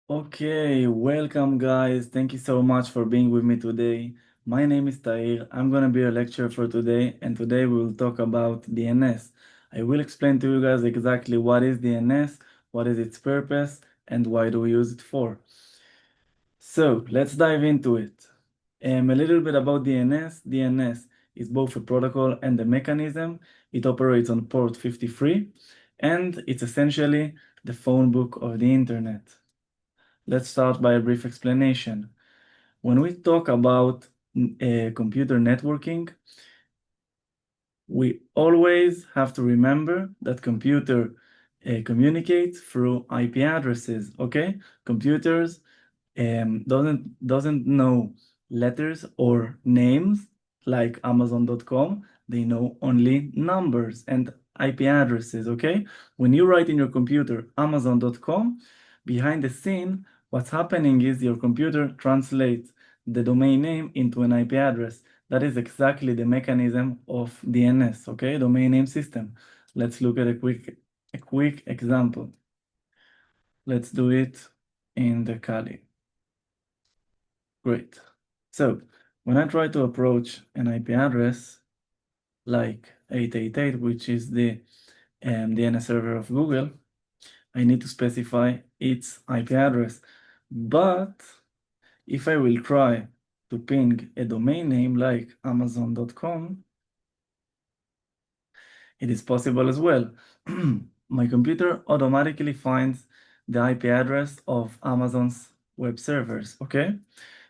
Okay, welcome guys. Thank you so much for being with me today. My name is Tahir. I'm gonna be your lecturer for today, and today we will talk about DNS. I will explain to you guys exactly what is DNS, what is its purpose, and why do we use it for. So let's dive into it. A little bit about DNS. DNS is both a protocol and a mechanism. It operates on port 53, and it's essentially the phone book of the internet. Let's start by a brief explanation. When we talk about computer networking, we always have to remember that computer communicates through IP addresses, okay? Computers doesn't know letters or names like Amazon.com. They know only numbers and IP addresses, okay? When you write in your computer Amazon.com, behind the scene, what's happening is your computer translates the domain name into an IP address. That is exactly the mechanism of DNS, okay? Domain name system. Let's look at a quick example. Let's do it in the Kali. Great. So when I try to approach an IP address like 888, which is the DNS server of Google, I need to specify its IP address. But if I will try to ping a domain name like Amazon.com, it is possible as well. My computer automatically finds the IP address of Amazon's web servers, okay?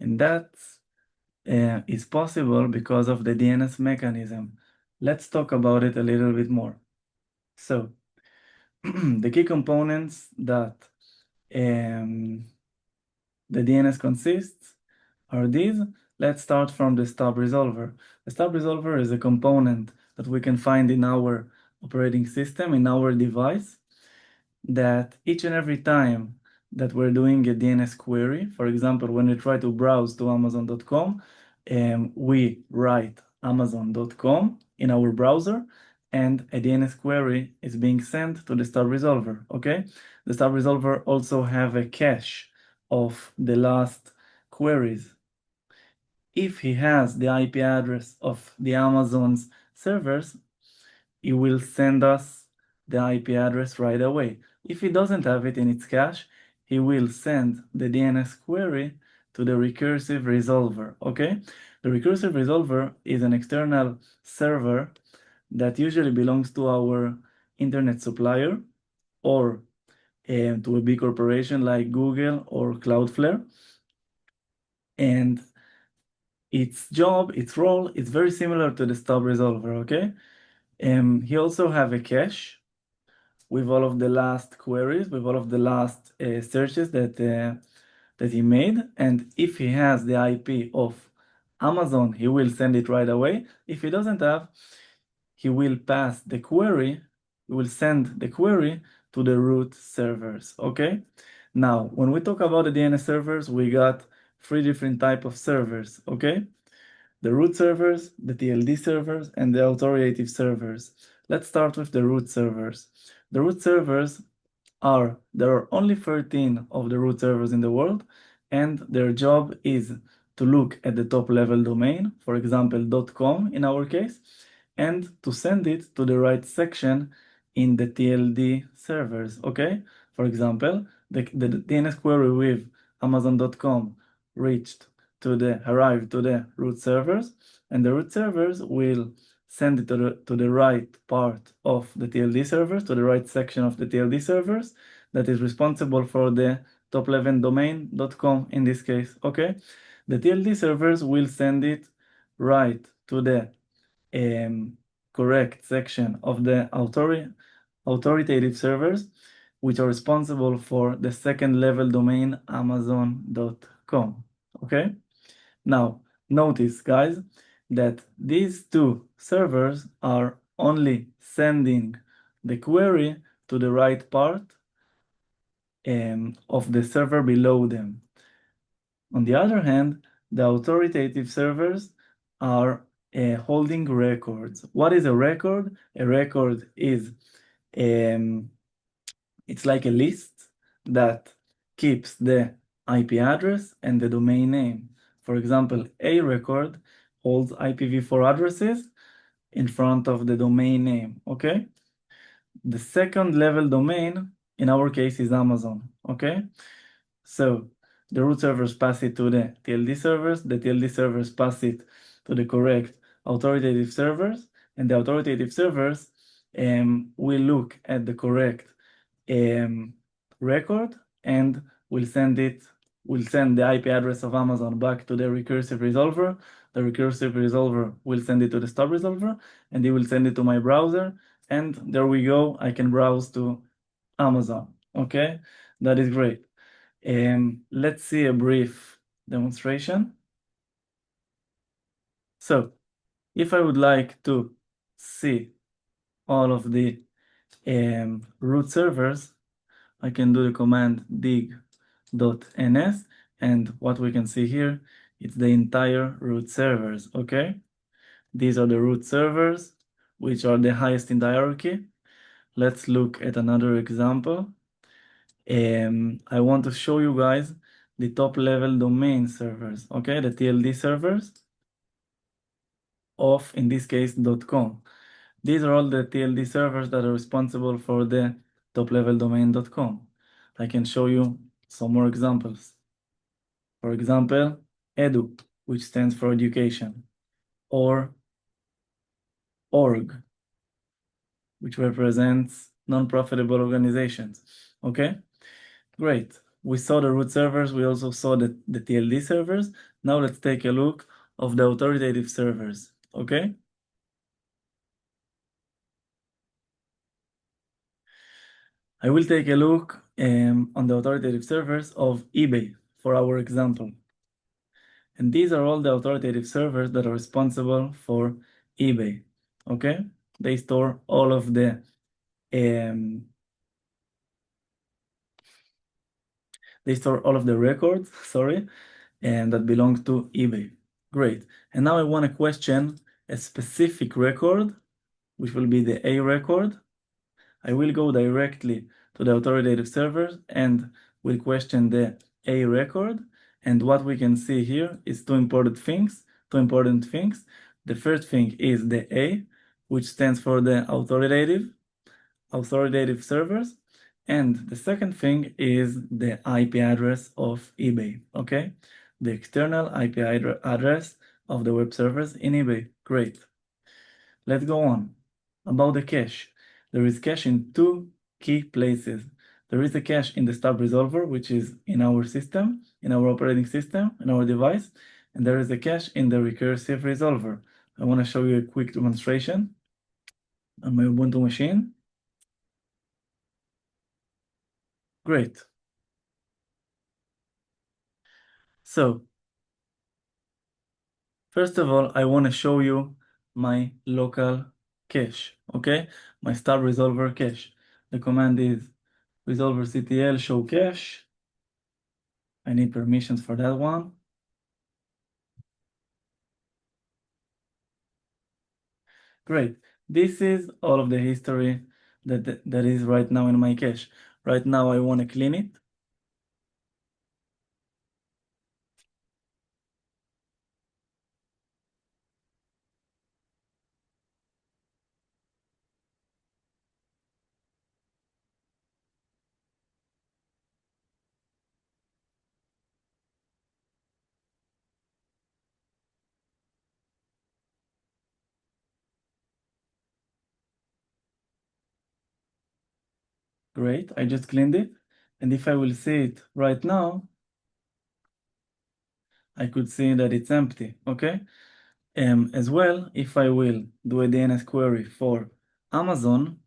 And that's is possible because of the DNS mechanism. Let's talk about it a little bit more. So, the key components that the DNS consists are these. Let's start from the stub resolver. The stub resolver is a component that we can find in our operating system, in our device, that each and every time that we're doing a DNS query, for example, when we try to browse to Amazon.com, we write Amazon.com in our browser, and a DNS query is being sent to the stub resolver, okay? The stub resolver also have a cache of the last queries. If he has the IP address of the Amazon's servers, he will send us the IP address right away. If he doesn't have it in its cache, he will send the DNS query to the recursive resolver, okay? The recursive resolver is an external server that usually belongs to our internet supplier or to a big corporation like Google or Cloudflare. And its job, its role, is very similar to the stub resolver, okay? He also have a cache with all of the last queries, with all of the last searches that he made. And if he has the IP of Amazon, he will send it right away. If he doesn't have, he will pass the query, he will send the query to the root servers, okay? Now, when we talk about the DNS servers, we got three different type of servers, okay? The root servers, the TLD servers, and the authoritative servers. Let's start with the root servers. The root servers there are only 13 of the root servers in the world, and their job is to look at the top level domain, for example, .com in our case, and to send it to the right section in the TLD servers, okay? For example, the DNS query with Amazon.com arrived to the root servers, and the root servers will send it to the right part of the TLD servers, to the right section of the TLD servers that is responsible for the top level domain.com in this case, okay? The TLD servers will send it right to the correct section of the authoritative servers, which are responsible for the second level domain amazon.com, okay? Now, notice, guys, that these two servers are only sending the query to the right part of the server below them. On the other hand, the authoritative servers are holding records. What is a record? A record is it's like a list that keeps the IP address and the domain name. For example, a record holds IPv4 addresses in front of the domain name, okay? The second level domain, in our case, is Amazon, okay? So the root servers pass it to the TLD servers, the TLD servers pass it to the correct authoritative servers, and the authoritative servers will look at the correct record and will send the IP address of Amazon back to the recursive resolver. The recursive resolver will send it to the stub resolver, and it will send it to my browser, and there we go, I can browse to Amazon, okay? That is great. Let's see a brief demonstration. So if I would like to see all of the root servers, I can do the command dig.ns, and what we can see here, it's the entire root servers, okay? These are the root servers, which are the highest in the hierarchy. Let's look at another example. I want to show you guys the top level domain servers, okay? The TLD servers of, in this case, .com. These are all the TLD servers that are responsible for the top level domain.com. I can show you some more examples. For example, edu, which stands for education, or org, which represents non-profitable organizations, okay? Great. We saw the root servers. We also saw the TLD servers. Now let's take a look of the authoritative servers, okay? I will take a look on the authoritative servers of eBay for our example. And these are all the authoritative servers that are responsible for eBay, okay? They store all of the records, sorry, and that belong to eBay. Great. And now I want to question a specific record, which will be the A record. I will go directly to the authoritative servers and will question the A record. And what we can see here is two important things. The first thing is the A, which stands for the authoritative servers. And the second thing is the IP address of eBay, okay? The external IP address of the web servers in eBay. Great. Let's go on. About the cache. There is cache in two key places. There is a cache in the stub resolver, which is in our system, in our operating system, in our device, and there is a cache in the recursive resolver. I want to show you a quick demonstration on my Ubuntu machine. Great. So, first of all, I want to show you my local cache, okay? My stub resolver cache. The command is resolverctl show cache. I need permissions for that one. Great. This is all of the history that is right now in my cache. Right now, I want to clean it. Great. I just cleaned it. And if I will see it right now, I could see that it's empty, okay? As well, if I will do a DNS query for Amazon,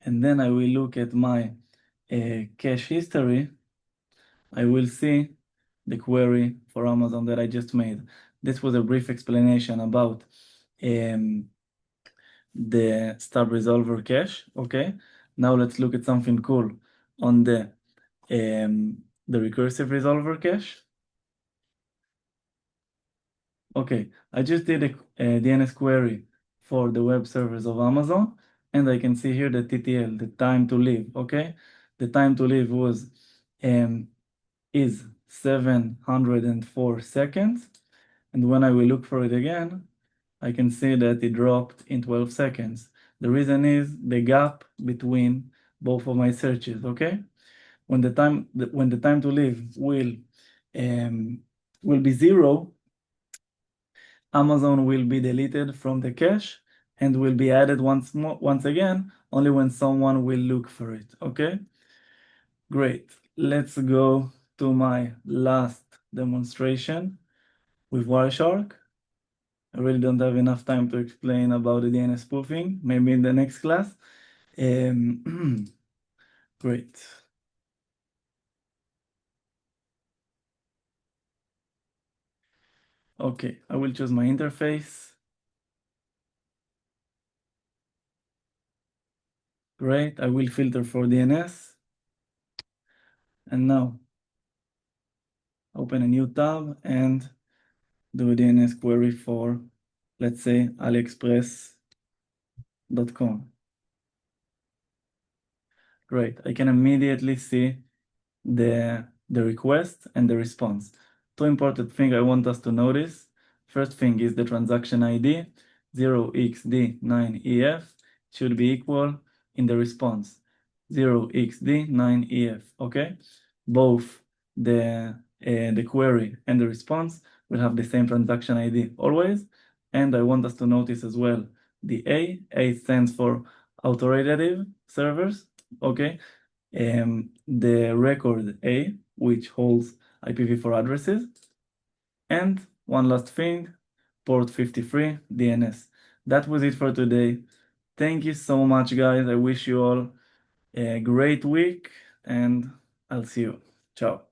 and then I will look at my cache history, I will see the query for Amazon that I just made. This was a brief explanation about the stub resolver cache, okay? Now let's look at something cool on the recursive resolver cache. Okay, I just did a DNS query for the web servers of Amazon, and I can see here the TTL, the time to live, okay? The time to live is 704 seconds. And when I will look for it again, I can see that it dropped in 12 seconds. The reason is the gap between both of my searches, okay? When the time to live will be 0, Amazon will be deleted from the cache and will be added once again only when someone will look for it, okay? Great. Let's go to my last demonstration with Wireshark. I really don't have enough time to explain about the DNS spoofing, maybe in the next class. Great. Okay, I will choose my interface. Great, I will filter for DNS. And now, open a new tab and do a DNS query for, let's say, aliexpress.com. Great, I can immediately see the request and the response. Two important things I want us to notice. First thing is the transaction ID, 0xd9ef should be equal in the response, 0xd9ef, okay? Both the query and the response will have the same transaction ID always. And I want us to notice as well the A stands for authoritative servers, okay? The record A, which holds IPv4 addresses. And one last thing, port 53 DNS. That was it for today. Thank you so much, guys. I wish you all a great week, and I'll see you. Ciao.